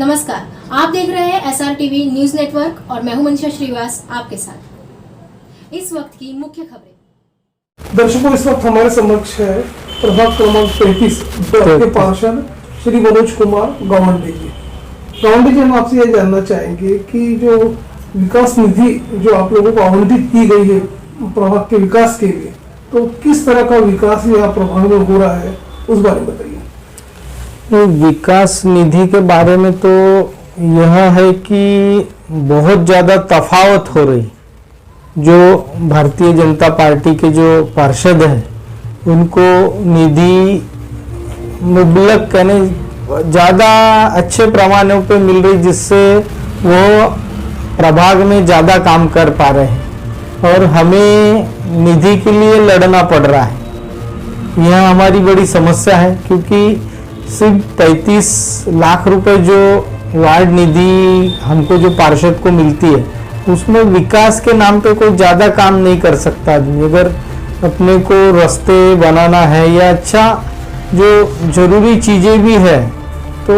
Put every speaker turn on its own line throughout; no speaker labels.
नमस्कार, आप देख रहे हैं SR टीवी न्यूज नेटवर्क और मैं हूं मनीषा श्रीवास आपके साथ। इस वक्त की मुख्य खबरें।
दर्शकों, इस वक्त हमारे समक्ष है प्रभाग क्रमांक 33 के पार्षद श्री मनोज कुमार गावंडी जी। गावंडी जी, हम आपसे यह जानना चाहेंगे कि जो विकास निधि जो आप लोगों को आवंटित की गई है प्रभाग के विकास के लिए, तो किस तरह का विकास यहाँ प्रभाग में हो रहा है, उस बारे में बताइए।
विकास निधि के बारे में तो यह है कि बहुत ज़्यादा तफावत हो रही। जो भारतीय जनता पार्टी के जो पार्षद हैं उनको निधि मुबलक यानी ज़्यादा अच्छे पैमानों पे मिल रही, जिससे वो प्रभाग में ज़्यादा काम कर पा रहे हैं और हमें निधि के लिए लड़ना पड़ रहा है। यह हमारी बड़ी समस्या है, क्योंकि सिर्फ 33 लाख रुपए जो वार्ड निधि हमको जो पार्षद को मिलती है, उसमें विकास के नाम पे कोई ज़्यादा काम नहीं कर सकता आदमी। अगर अपने को रास्ते बनाना है या अच्छा जो जरूरी चीज़ें भी है, तो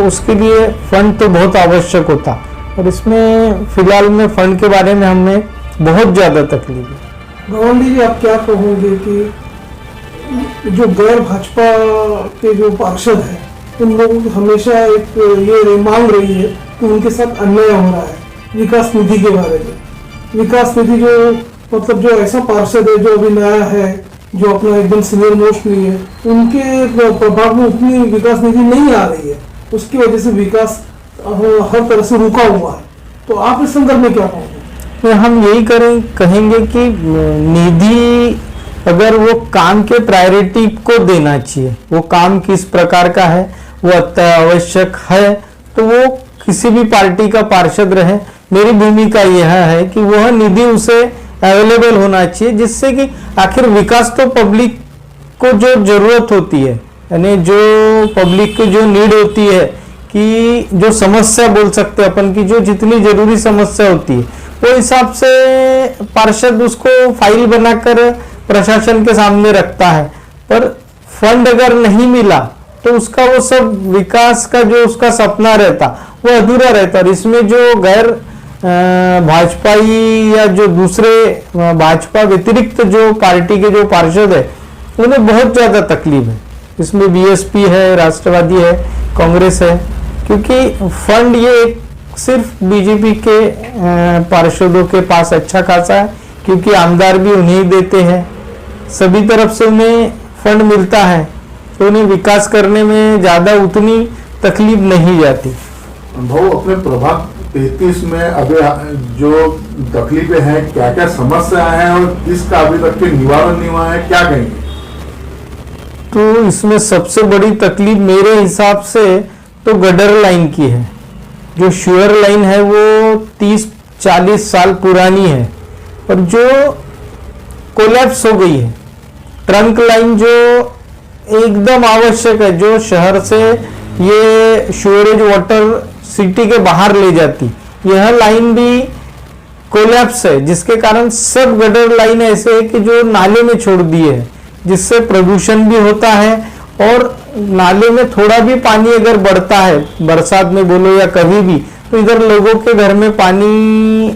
उसके लिए फंड तो बहुत आवश्यक होता। और इसमें फिलहाल में फंड के बारे में हमें बहुत ज़्यादा तकलीफ है।
गावंडी जी, आप क्या कहोगे कि जो गैर भाजपा के जो पार्षद हैं, उन लोगों की हमेशा एक ये मांग रही है कि उनके साथ अन्याय हो रहा है विकास निधि के बारे में। विकास निधि जो मतलब जो ऐसा पार्षद है जो अभी नया है, जो अपना एकदम सीनियर मोस्ट नहीं है, उनके प्रभाव में उतनी विकास निधि नहीं आ रही है, उसकी वजह से विकास हर तरह से रुका हुआ है। तो आप इस संदर्भ में क्या कहोगे?
हम यही कहेंगे कि निधि अगर वो काम के प्रायोरिटी को देना चाहिए, वो काम किस प्रकार का है, वो अत्यावश्यक है, तो वो किसी भी पार्टी का पार्षद रहे, मेरी भूमिका यह है कि वह निधि उसे अवेलेबल होना चाहिए, जिससे कि आखिर विकास तो पब्लिक को जो जरूरत होती है, यानी जो पब्लिक की जो नीड होती है, कि जो समस्या बोल सकते हैं अपन की, जो जितनी जरूरी समस्या होती है, वो हिसाब से पार्षद उसको फाइल बनाकर प्रशासन के सामने रखता है। पर फंड अगर नहीं मिला तो उसका वो सब विकास का जो उसका सपना रहता वो अधूरा रहता। और इसमें जो गैर भाजपाई या जो दूसरे भाजपा व्यतिरिक्त जो पार्टी के जो पार्षद है, उन्हें बहुत ज्यादा तकलीफ है। इसमें बीएसपी है, राष्ट्रवादी है, कांग्रेस है, क्योंकि फंड ये सिर्फ बीजेपी के पार्षदों के पास अच्छा खासा है, क्योंकि आमदार भी उन्हें देते हैं, सभी तरफ से उन्हें फंड मिलता है, तो उन्हें विकास करने में ज़्यादा उतनी तकलीफ नहीं जाती।
भाऊ, अपने प्रभाग 33 में अभी जो तकलीफें हैं, क्या क्या समस्या है और इसका अभी तक के निवारण नहीं हुआ है, क्या कहेंगे?
तो इसमें सबसे बड़ी तकलीफ मेरे हिसाब से तो गटर लाइन की है। जो श्योर लाइन है वो 30-40 साल पुरानी है और जो कोलैप्स हो गई है। ट्रंक लाइन जो एकदम आवश्यक है, जो शहर से ये श्योरेज वाटर सिटी के बाहर ले जाती, यह लाइन भी कोलैप्स है, जिसके कारण सब गटर लाइन ऐसे है कि जो नाले में छोड़ दिए है, जिससे प्रदूषण भी होता है। और नाले में थोड़ा भी पानी अगर बढ़ता है, बरसात में बोलो या कभी भी, तो इधर लोगों के घर में पानी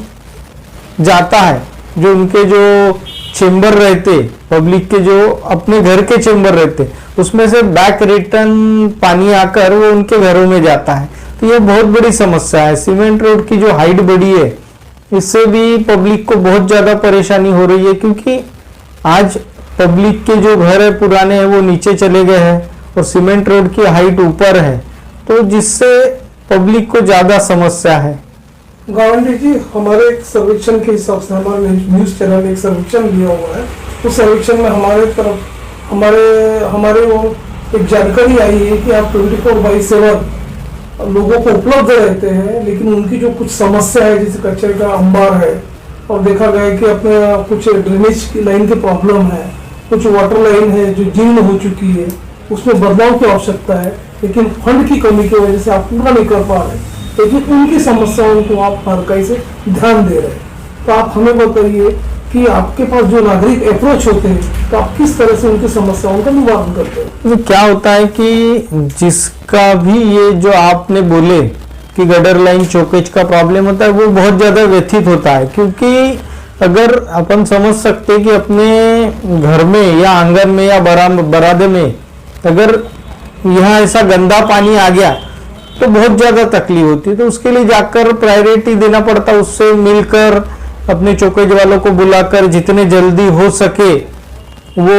जाता है। जो उनके जो चेंबर रहते, पब्लिक के जो अपने घर के चेंबर रहते, उसमें से बैक रिटर्न पानी आकर वो उनके घरों में जाता है। तो ये बहुत बड़ी समस्या है। सीमेंट रोड की जो हाइट बढ़ी है, इससे भी पब्लिक को बहुत ज्यादा परेशानी हो रही है, क्योंकि आज पब्लिक के जो घर है पुराने हैं वो नीचे चले गए हैं और सीमेंट रोड की हाइट ऊपर है, तो जिससे पब्लिक को ज्यादा समस्या है।
गावंडी जी, हमारे एक सर्वेक्षण के हिसाब से हमारे न्यूज चैनल ने एक सर्वेक्षण लिया हुआ है। उस सर्वेक्षण में हमारे वो एक जानकारी आई है कि आप 24/7 लोगों को उपलब्ध रहते हैं, लेकिन उनकी जो कुछ समस्या है, जैसे कचरे का अंबार है, और देखा गया कि अपने कुछ ड्रेनेज की लाइन की प्रॉब्लम है, कुछ वाटर लाइन है जो जीर्ण हो चुकी है, उसमें बदलाव की आवश्यकता है, लेकिन फंड की कमी की वजह से आप पूरा नहीं कर पा रहे, लेकिन उनकी समस्याओं को आप हर से ध्यान दे रहे हैं। तो आप हमें बताइए कि आपके पास जो नागरिक अप्रोच होते हैं, तो आप किस तरह से उनकी समस्याओं का निवारण करते हैं?
तो क्या होता है कि जिसका भी ये जो आपने बोले कि गटर लाइन चौकेज का प्रॉब्लम होता है वो बहुत ज़्यादा व्यथित होता है, क्योंकि अगर अपन समझ सकते हैं कि अपने घर में या आंगन में या बरामदे में अगर यहाँ ऐसा गंदा पानी आ गया तो बहुत ज़्यादा तकलीफ होती है। तो उसके लिए जाकर प्रायोरिटी देना पड़ता है, उससे मिलकर अपने चौकेज वालों को बुलाकर जितने जल्दी हो सके वो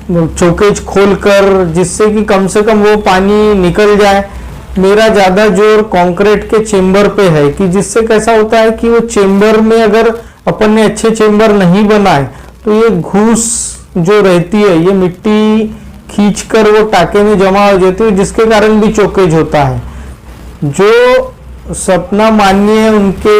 चौकेज खोलकर, जिससे कि कम से कम वो पानी निकल जाए। मेरा ज़्यादा जोर कंक्रीट के चेंबर पे है कि जिससे कैसा होता है कि वो चेंबर में अगर अपन ने अच्छे चेंबर नहीं बनाए तो ये घूस जो रहती है ये मिट्टी खींचकर वो टाके में जमा हो जाती है, जिसके कारण भी चौकेज होता है। जो सपना माननीय है उनके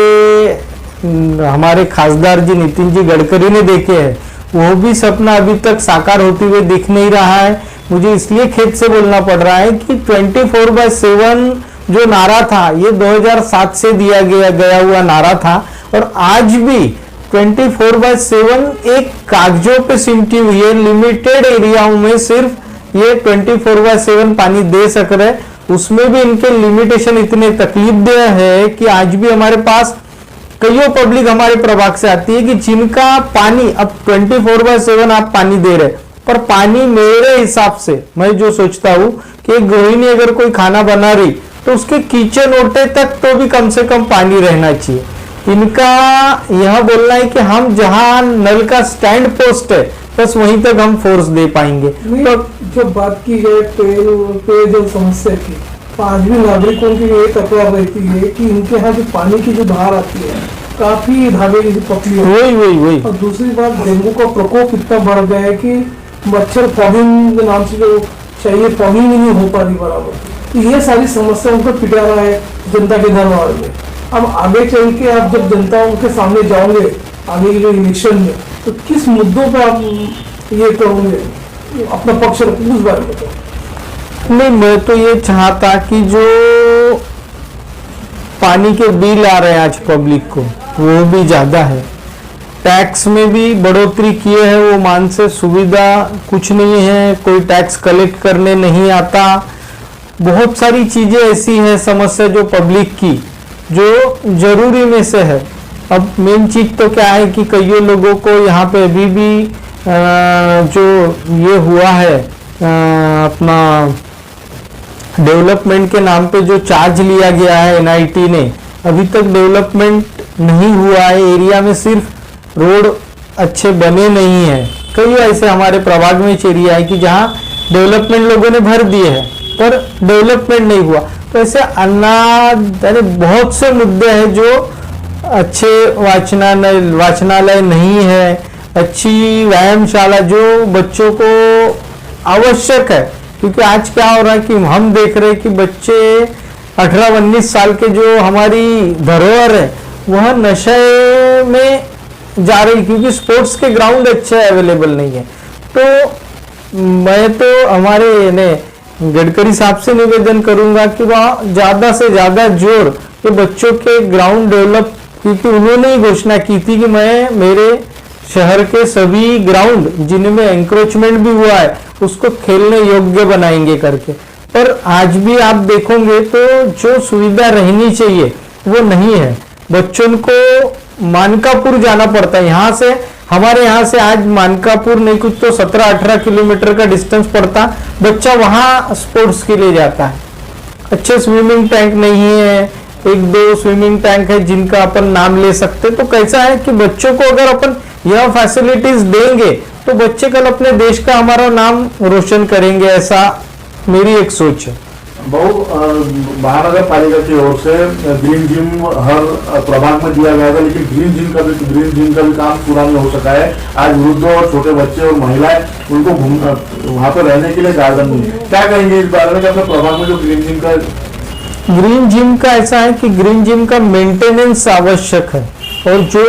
हमारे खासदार जी नितिन जी गडकरी ने देखे हैं, वो भी सपना अभी तक साकार होते हुए दिख नहीं रहा है। मुझे इसलिए खेद से बोलना पड़ रहा है कि 24/7 जो नारा था ये 2007 से दिया गया हुआ नारा था, और आज भी 24/7 एक कागजों पे सिमटी हुई है। लिमिटेड एरियाओं में सिर्फ ये 24/7 पानी दे सक रहे, उसमें भी इनके लिमिटेशन इतने तकलीफ दे है कि आज भी हमारे पास कईयों पब्लिक हमारे प्रभाग से आती है कि जिनका पानी अब 24/7 आप पानी दे रहे, पर पानी मेरे हिसाब से मैं जो सोचता हूँ कि एक गृहिणी अगर कोई खाना बना रही तो उसके किचन ओटे तक तो भी कम से कम पानी रहना चाहिए। इनका यह बोलना है कि हम जहां नल का स्टैंड पोस्ट है बस वहीं तक हम फोर्स दे पाएंगे।
तो जब बात की जाए पेयजल समस्या की, तो आज भी नागरिकों की ये तकरार रहती है कि इनके यहाँ जो पानी की जो धार आती है काफी धागे की पतली है।
वही
और दूसरी बात, डेंगू का प्रकोप इतना बढ़ गया है कि मच्छर फॉगिंग के नाम से जो चाहिए फॉगिंग नहीं हो पा रही बराबर। तो ये सारी समस्या उनको पिटा रहा है जनता के घर वाले में। अब आगे चल के आप जब जनता उनके सामने जाओगे आगे के जो इलेक्शन में, तो किस मुद्दों पर आप ये करोगे अपना पक्ष रखोगे, उस बारे में बताओ।
नहीं, मैं तो ये चाहता कि जो पानी के बिल आ रहे हैं आज पब्लिक को वो भी ज्यादा है, टैक्स में भी बढ़ोतरी किए हैं, वो मान से सुविधा कुछ नहीं है, कोई टैक्स कलेक्ट करने नहीं आता। बहुत सारी चीजें ऐसी हैं समस्या जो पब्लिक की जो जरूरी में से है। अब मेन चीज तो क्या है कि कईयों लोगों को यहाँ पे अभी भी जो ये हुआ है अपना डेवलपमेंट के नाम पे जो चार्ज लिया गया है एनआईटी ने, अभी तक डेवलपमेंट नहीं हुआ है। एरिया में सिर्फ रोड अच्छे बने नहीं है। कई ऐसे हमारे प्रभाग में एरिया है कि जहाँ डेवलपमेंट लोगों ने भर दिए हैं पर डेवलपमेंट नहीं हुआ। तो ऐसे अनाज बहुत से मुद्दे हैं जो अच्छे वाचनालय नहीं है, अच्छी व्यायामशाला जो बच्चों को आवश्यक है। क्योंकि आज क्या हो रहा है कि हम देख रहे हैं कि बच्चे 18-19 साल के जो हमारी धरोहर है वह नशे में जा रही, क्योंकि स्पोर्ट्स के ग्राउंड अच्छे अवेलेबल नहीं है। तो मैं तो हमारे ने गडकरी साहब से निवेदन करूंगा कि वह ज्यादा से ज्यादा जोर ये बच्चों के ग्राउंड डेवलप, क्योंकि उन्होंने ही घोषणा की थी कि मैं मेरे शहर के सभी ग्राउंड जिनमें एंक्रोचमेंट भी हुआ है उसको खेलने योग्य बनाएंगे करके। पर आज भी आप देखोगे तो जो सुविधा रहनी चाहिए वो नहीं है। बच्चों को मानकापुर जाना पड़ता है, यहाँ से हमारे यहाँ से आज मानकापुर नहीं कुछ तो 17-18 किलोमीटर का डिस्टेंस पड़ता, बच्चा वहाँ स्पोर्ट्स के लिए जाता है। अच्छे स्विमिंग टैंक नहीं है, 1-2 स्विमिंग टैंक है जिनका अपन नाम ले सकते। तो कैसा है कि बच्चों को अगर अपन यह फैसिलिटीज देंगे तो बच्चे कल अपने देश का हमारा नाम रोशन करेंगे, ऐसा मेरी एक सोच है।
महानगर पालिका की ओर से ग्रीन जिम हर प्रभाग में दिया गया था, लेकिन ग्रीन जिम का भी काम पूरा नहीं हो सका है। आज वृद्ध और छोटे बच्चे और महिलाएं उनको वहां पर रहने के लिए गार्डन नहीं है। क्या कहेंगे इस बारे में कि अपने प्रभाग में जो ग्रीन जिम का
ऐसा है कि ग्रीन जिम का मेंटेनेंस आवश्यक है, और जो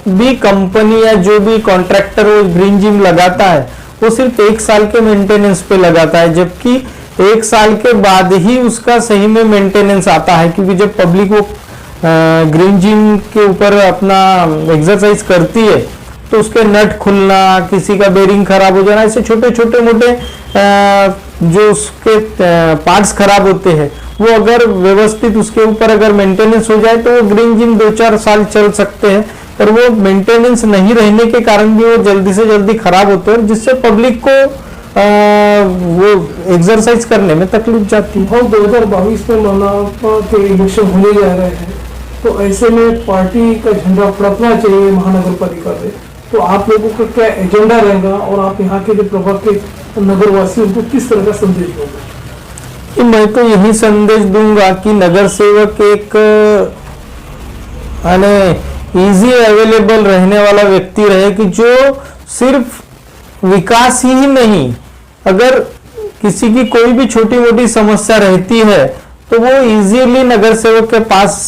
भी कंपनी या जो भी कॉन्ट्रैक्टर वो ग्रीन जिम लगाता है वो सिर्फ 1 साल के मेंटेनेंस पे लगाता है, जबकि 1 साल के बाद ही उसका सही में मेंटेनेंस आता है। क्योंकि जब पब्लिक वो ग्रीन जिम के ऊपर अपना एक्सरसाइज करती है तो उसके नट खुलना, किसी का बेरिंग खराब हो जाना, ऐसे छोटे छोटे मोटे जो उसके पार्ट्स खराब होते हैं वो अगर व्यवस्थित उसके ऊपर अगर मेंटेनेंस हो जाए तो वो ग्रीन जिम 2-4 साल चल सकते हैं। पर वो मेंटेनेंस नहीं रहने के कारण भी वो जल्दी से जल्दी खराब होते हैं, जिससे पब्लिक को वो एक्सरसाइज करने में तकलीफ जाती है।
और 2022 में महानगर के इलेक्शन होने जा रहे हैं, तो ऐसे में पार्टी का झंडा फड़कना चाहिए महानगर पालिका में। तो आप लोगों का क्या एजेंडा रहेगा और आप यहाँ के जो प्रभाग के नगर वासियों को किस तरह का संदेश दोगे?
कि मैं तो यही संदेश दूंगा कि नगर सेवक एक इजी अवेलेबल रहने वाला व्यक्ति रहे, कि जो सिर्फ विकास ही नहीं, अगर किसी की कोई भी छोटी मोटी समस्या रहती है तो वो इजीली नगर सेवक के पास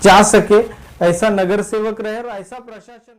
जा सके, ऐसा नगर सेवक रहे और ऐसा प्रशासन